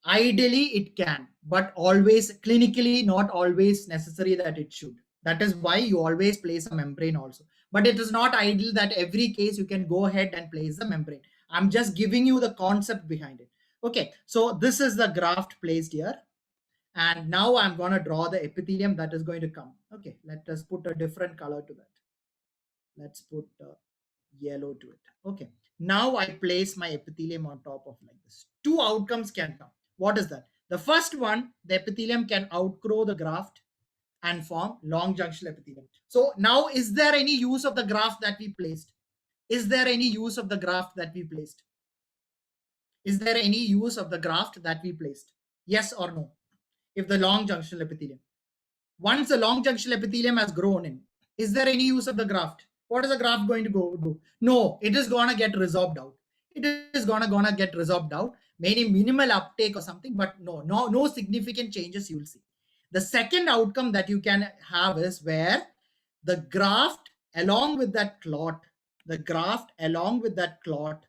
ideally it can, but always clinically not always necessary that it should. That is why you always place a membrane also. But it is not ideal that every case you can go ahead and place the membrane. I'm just giving you the concept behind it. Okay, so this is the graft placed here. And now I'm going to draw the epithelium that is going to come. Okay, let us put a different color to that. Let's put yellow to it. Okay, now I place my epithelium on top of like this. Two outcomes can come. What is that? The first one, the epithelium can outgrow the graft and form long junctional epithelium. So now, is there any use of the graft that we placed? Is there any use of the graft that we placed? Is there any use of the graft that we placed? Yes or no? If the long junctional epithelium. Once the long junctional epithelium has grown in, is there any use of the graft? What is the graft going to go do? No, it is gonna get resorbed out. It is gonna get resorbed out. Maybe minimal uptake or something, but no significant changes you will see. The second outcome that you can have is where the graft along with that clot, the graft along with that clot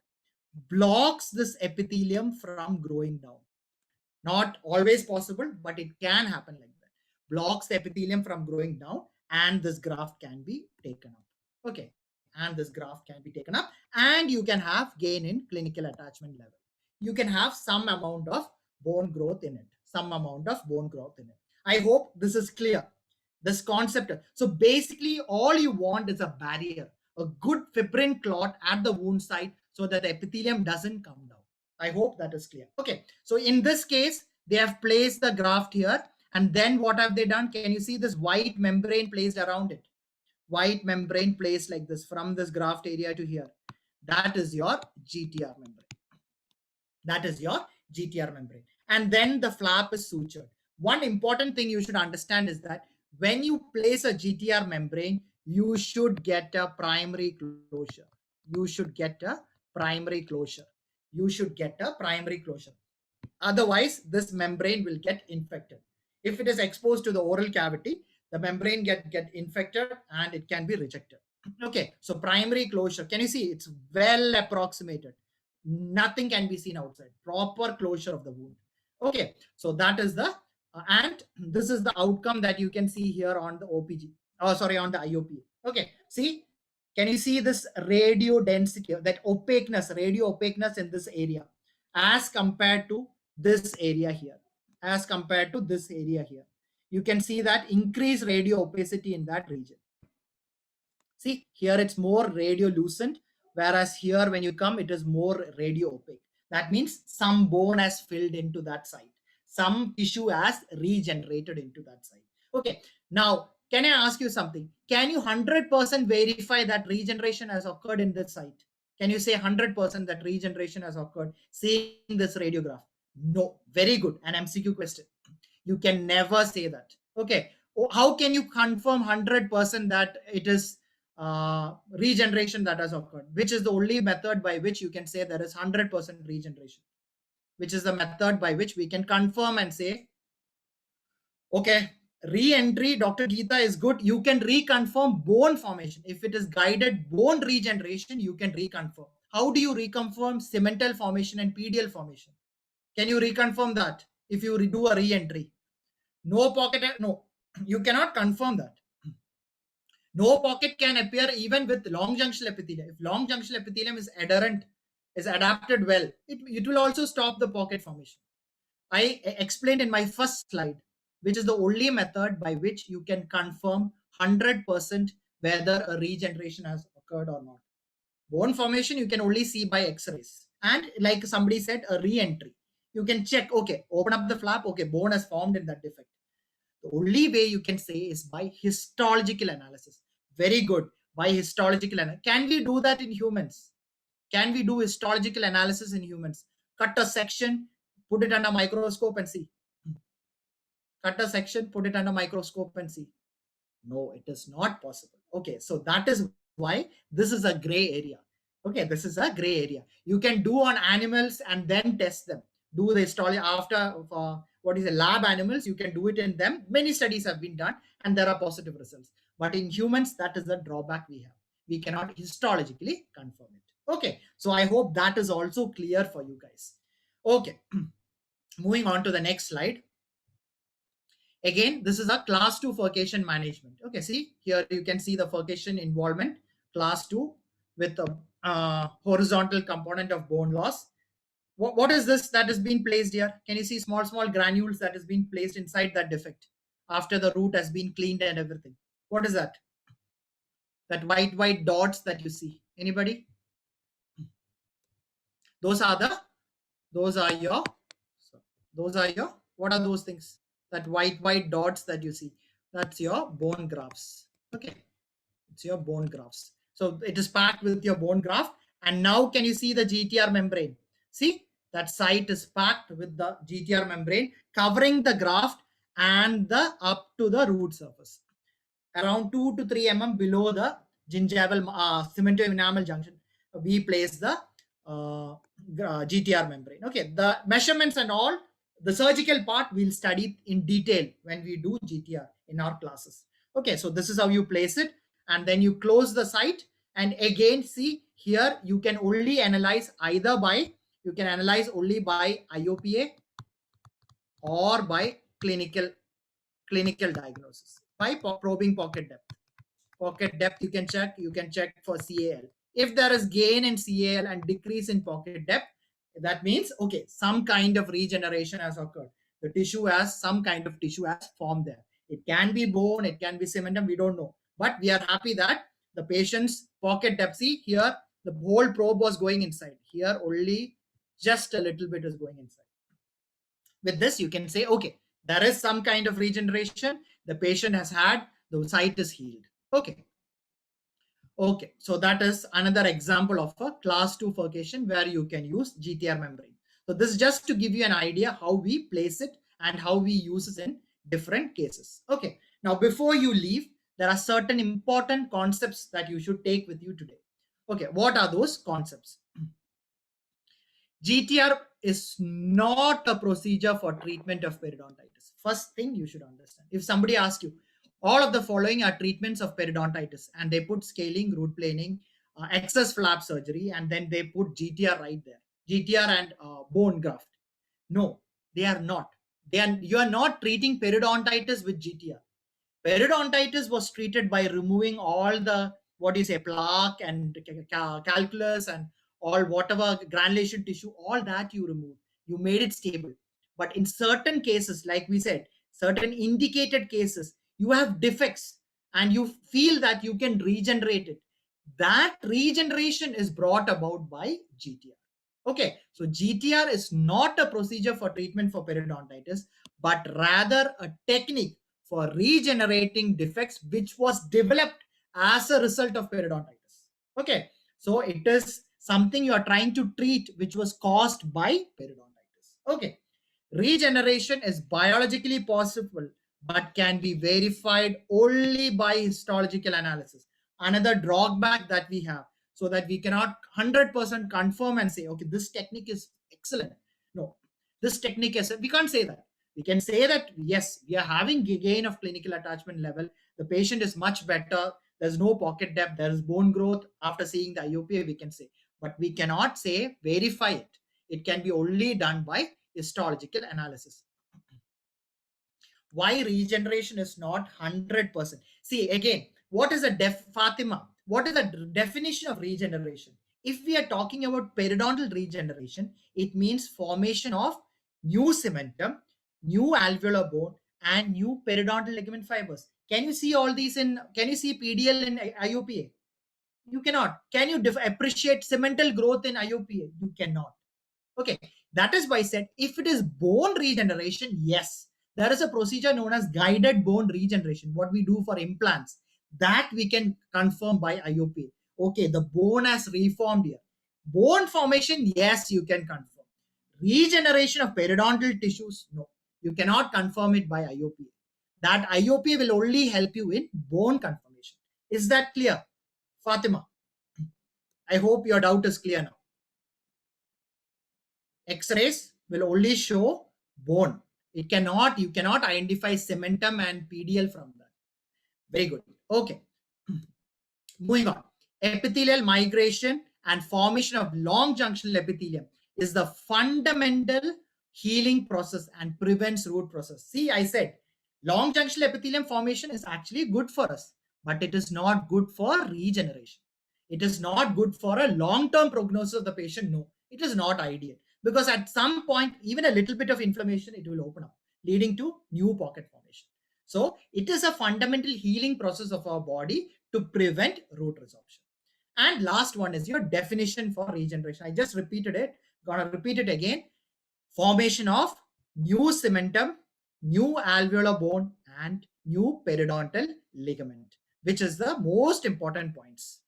blocks this epithelium from growing down. Not always possible, but it can happen like that. Blocks the epithelium from growing down, and this graft can be taken up. Okay, and this graft can be taken up, and you can have gain in clinical attachment level. You can have some amount of bone growth in it, some amount of bone growth in it. I hope this is clear. This concept. So basically, all you want is a barrier, a good fibrin clot at the wound site so that the epithelium doesn't come down. I hope that is clear. Okay, so in this case, they have placed the graft here, and then what have they done? Can you see this white membrane placed around it? White membrane placed like this from this graft area to here. That is your GTR membrane. That is your GTR membrane. And then the flap is sutured. One important thing you should understand is that when you place a GTR membrane, you should get a primary closure. You should get a primary closure. You should get a primary closure. Otherwise, this membrane will get infected. If it is exposed to the oral cavity, the membrane get infected and it can be rejected. Okay, so primary closure. Can you see? It's well approximated. Nothing can be seen outside. Proper closure of the wound. Okay, so that is the and this is the outcome that you can see here on the OPG. Oh, sorry, on the IOP. Okay, see, can you see this radio density, that opaqueness, radio opaqueness in this area as compared to this area here? As compared to this area here, you can see that increased radio opacity in that region. See, here it's more radiolucent, whereas here when you come, it is more radio opaque. That means some bone has filled into that site. Some tissue has regenerated into that site. Okay, now can I ask you something? Can you 100% verify that regeneration has occurred in this site? Can you say 100% that regeneration has occurred seeing this radiograph? No. Very good. An MCQ question. You can never say that. Okay. How can you confirm 100% that it is regeneration that has occurred? Which is the only method by which you can say there is 100% regeneration? Which is the method by which we can confirm and say, okay, re-entry, Dr. Geeta, is good. You can reconfirm bone formation. If it is guided bone regeneration, you can reconfirm. How do you reconfirm cemental formation and pedial formation? Can you reconfirm that if you do a re-entry? No pocket, no, you cannot confirm that. No pocket can appear even with long junctional epithelium. If long junctional epithelium is adherent, is adapted well, it will also stop the pocket formation. I explained in my first slide, which is the only method by which you can confirm 100% whether a regeneration has occurred or not. Bone formation you can only see by X-rays. And like somebody said, a re-entry. You can check, okay, open up the flap, okay, bone has formed in that defect. The only way you can say is by histological analysis. Very good. By histological analysis. Can we do that in humans? Can we do histological analysis in humans? Cut a section, put it under microscope and see. Cut a section, put it under microscope and see. No, it is not possible. Okay, so that is why this is a gray area. Okay, this is a gray area. You can do on animals and then test them. Do the histology after what is a lab animals, you can do it in them. Many studies have been done and there are positive results. But in humans, that is the drawback we have. We cannot histologically confirm it. Okay, so I hope that is also clear for you guys. Okay, moving on to the next slide. Again, this is a class 2 focation management. Okay, see here you can see the focation involvement, class 2 with a horizontal component of bone loss. What is this that has been placed here? Can you see small granules that has been placed inside that defect after the root has been cleaned and everything? What is that? That white dots that you see. Anybody? Those are your, what are those things? That white dots that you see, that's your bone grafts. Okay, it's your bone grafts. So it is packed with your bone graft. And now can you see the GTR membrane? See, that site is packed with the GTR membrane, covering the graft and the up to the root surface. Around 2 to 3 mm below the gingival cemento enamel junction, we place the GTR membrane. Okay, the measurements and all, the surgical part we'll study in detail when we do GTR in our classes. Okay, so this is how you place it, and then you close the site. And again, see here, you can only analyze either by, you can analyze only by IOPA or by clinical diagnosis by probing pocket depth. Pocket depth you can check for CAL. If there is gain in CAL and decrease in pocket depth, that means okay, some kind of regeneration has occurred. The tissue has some kind of tissue has formed there. It can be bone, it can be cementum, we don't know, but we are happy that the patient's pocket depth, see here, the whole probe was going inside. Here only just a little bit is going inside. With this you can say okay, there is some kind of regeneration, the patient has had, the site is healed. Okay, so that is another example of a class 2 focation where you can use GTR membrane. So this is just to give you an idea how we place it and how we use it in different cases. Okay, now before you leave, there are certain important concepts that you should take with you today. Okay, what are those concepts? GTR is not a procedure for treatment of periodontitis. First thing you should understand. If somebody asks you, all of the following are treatments of periodontitis, and they put scaling, root planing, excess flap surgery, and then they put GTR right there. GTR and bone graft. No, they are not. You are not treating periodontitis with GTR. Periodontitis was treated by removing all the, what is a plaque and calculus and all whatever granulation tissue, all that you removed. You made it stable. But in certain cases, like we said, certain indicated cases, you have defects and you feel that you can regenerate it. That regeneration is brought about by GTR. Okay, so GTR is not a procedure for treatment for periodontitis, but rather a technique for regenerating defects which was developed as a result of periodontitis. Okay, so it is something you are trying to treat which was caused by periodontitis. Okay, regeneration is biologically possible but can be verified only by histological analysis. Another drawback that we have, so that we cannot 100% confirm and say okay, this technique is excellent. No, this technique is, we can't say that. We can say that yes, we are having gain of clinical attachment level, the patient is much better, there's no pocket depth, there is bone growth after seeing the IOPA, we can say, but we cannot say verify it. It can be only done by histological analysis. Why regeneration is not 100%? See again, what is a Fatima, what is the definition of regeneration? If we are talking about periodontal regeneration, it means formation of new cementum, new alveolar bone, and new periodontal ligament fibers. Can you see all these in, can you see PDL in IOPA? You cannot. Can you appreciate cemental growth in IOPA? You cannot. Okay, that is why I said if it is bone regeneration, yes, there is a procedure known as guided bone regeneration, what we do for implants, that we can confirm by IOP. Okay, the bone has reformed here. Bone formation, yes, you can confirm. Regeneration of periodontal tissues, no, you cannot confirm it by IOP. That IOP will only help you in bone confirmation. Is that clear, Fatima? I hope your doubt is clear now. X-rays will only show bone. You cannot identify cementum and PDL from that. Very good. Okay. Moving on. Epithelial migration and formation of long junctional epithelium is the fundamental healing process and prevents root process. See, I said long junctional epithelium formation is actually good for us, but it is not good for regeneration. It is not good for a long-term prognosis of the patient. No, it is not ideal, because at some point, even a little bit of inflammation, it will open up, leading to new pocket formation. So it is a fundamental healing process of our body to prevent root resorption. And last one is your definition for regeneration. I just repeated it, gonna repeat it again. Formation of new cementum, new alveolar bone, and new periodontal ligament, which is the most important points.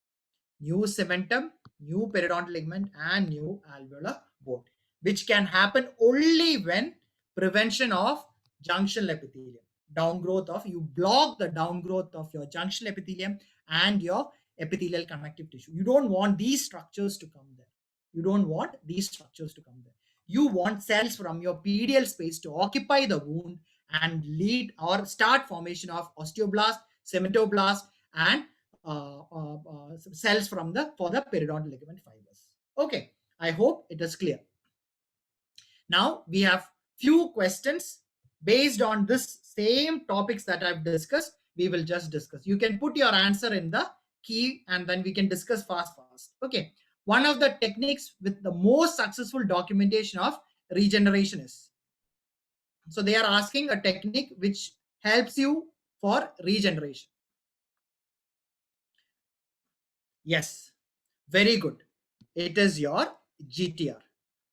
New cementum, new periodontal ligament, and new alveolar bone. which can happen only when prevention of junctional epithelium. Downgrowth of, you block the downgrowth of your junctional epithelium and your epithelial connective tissue. You don't want these structures to come there. You don't want these structures to come there. You want cells from your pedial space to occupy the wound and lead or start formation of osteoblast, cementoblast, and cells from the for the periodontal ligament fibers. Okay, I hope it is clear. Now we have few questions based on this same topics that I've discussed. We will just discuss. You can put your answer in the key and then we can discuss fast. Okay. One of the techniques with the most successful documentation of regeneration is. So they are asking a technique which helps you for regeneration. Yes, very good. It is your GTR.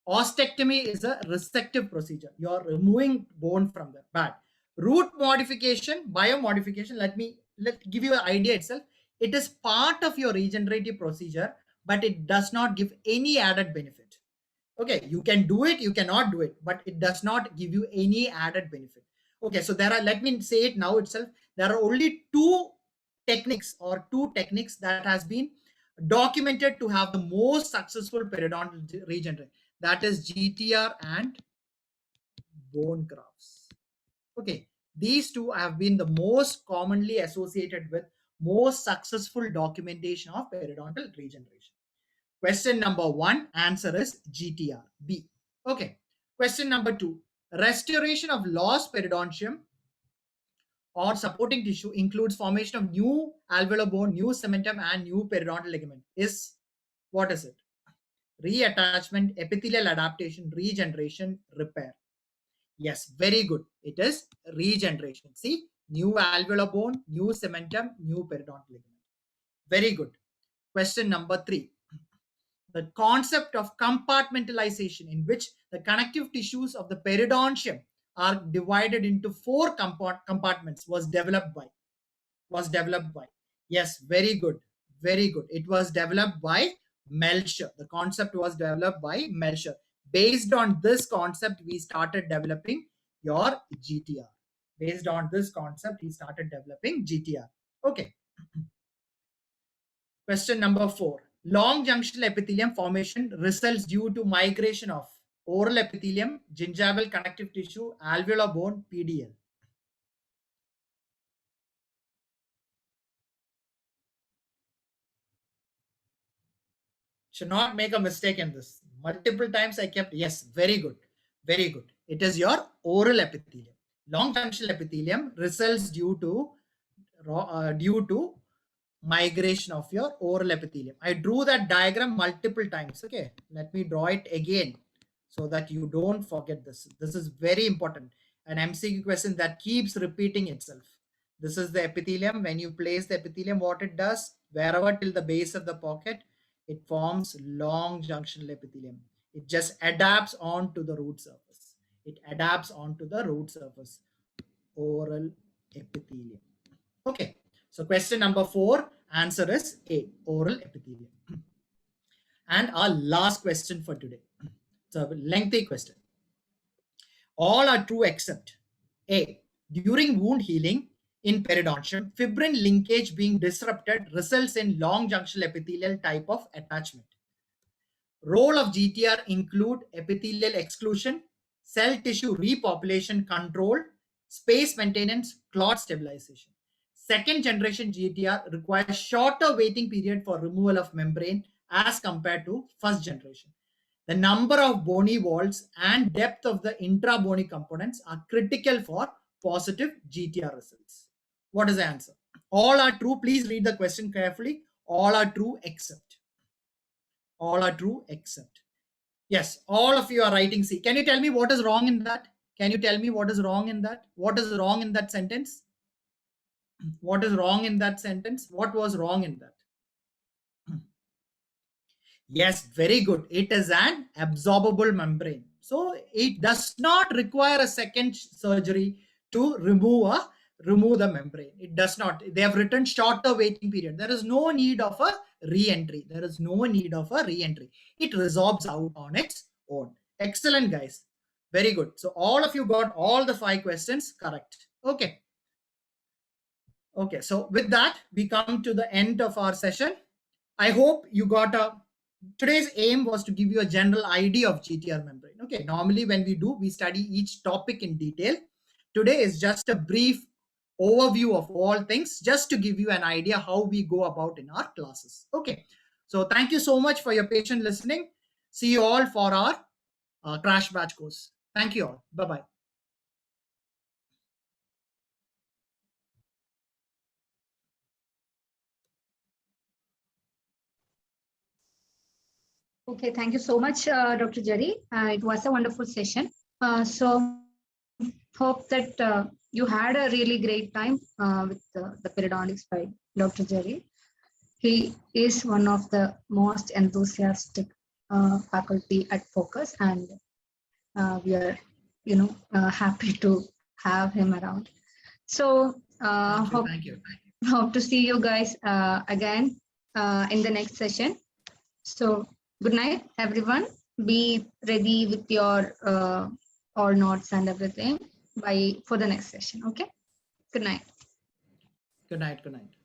Ostectomy is a resective procedure. You are removing bone from the bad. Root modification, biomodification, let give you an idea itself. It is part of your regenerative procedure, but it does not give any added benefit. Okay, you can do it, you cannot do it, but it does not give you any added benefit. Okay, so there are, let me say it now itself, there are only two techniques that has been documented to have the most successful periodontal regeneration. That is GTR and bone grafts. Okay, these two have been the most commonly associated with most successful documentation of periodontal regeneration. Question number 1, answer is GTR, B. Okay. Question number 2, restoration of lost periodontium or supporting tissue includes formation of new alveolar bone, new cementum, and new periodontal ligament. What is it? Reattachment, epithelial adaptation, regeneration, repair. Yes, very good. It is regeneration. See, new alveolar bone, new cementum, new periodontal ligament. Very good. Question number 3. The concept of compartmentalization, in which the connective tissues of the periodontium are divided into 4 compartments, was developed by. Yes, very good. It was developed by Melcher. The concept was developed by Melcher. Based on this concept, we started developing your GTR. Based on this concept, he started developing GTR. Okay. Question number 4. Long junctional epithelium formation results due to migration of oral epithelium, gingival connective tissue, alveolar bone, PDL. Should not make a mistake in this. Multiple times I kept, yes, very good. It is your oral epithelium. Long junctional epithelium results due to migration of your oral epithelium. I drew that diagram multiple times. Okay, let me draw it again so that you don't forget this. This is very important. An MCQ question that keeps repeating itself. This is the epithelium. When you place the epithelium, what it does, wherever till the base of the pocket, it forms long junctional epithelium. It just adapts onto the root surface. Oral epithelium. Okay. So question number 4, answer is A, oral epithelium. And our last question for today. It's a lengthy question. All are true except A. During wound healing in periodontium, fibrin linkage being disrupted results in long junctional epithelial type of attachment. Role of GTR include epithelial exclusion, cell tissue repopulation control, space maintenance, clot stabilization. Second generation GTR requires shorter waiting period for removal of membrane as compared to first generation. The number of bony walls and depth of the intra-bony components are critical for positive GTR results. What is the answer? All are true. Please read the question carefully. All are true except. Yes, all of you are writing C. Can you tell me what is wrong in that? What is wrong in that sentence? What is wrong in that sentence? What was wrong in that? Yes, very good. It is an absorbable membrane. So it does not require a second surgery to remove the membrane. It does not. They have written shorter waiting period. There is no need of a re-entry. It resorbs out on its own. Excellent, guys. Very good. So all of you got all the 5 questions correct. Okay. Okay. So with that, we come to the end of our session. I hope you got a. Today's aim was to give you a general idea of GTR membrane. Okay. Normally, when we study each topic in detail. Today is just a brief overview of all things, just to give you an idea how we go about in our classes. Okay. So thank you so much for your patient listening. See you all for our crash batch course. Thank you all. Bye-bye. Okay, thank you so much, Dr. Jerry. It was a wonderful session. So hope that you had a really great time with the periodontics by Dr. Jerry. He is one of the most enthusiastic faculty at Focus, and we are, happy to have him around. So Thank you. hope to see you guys again in the next session. So good night, everyone. Be ready with your all notes and everything for the next session. Okay. Good night. Good night. Good night.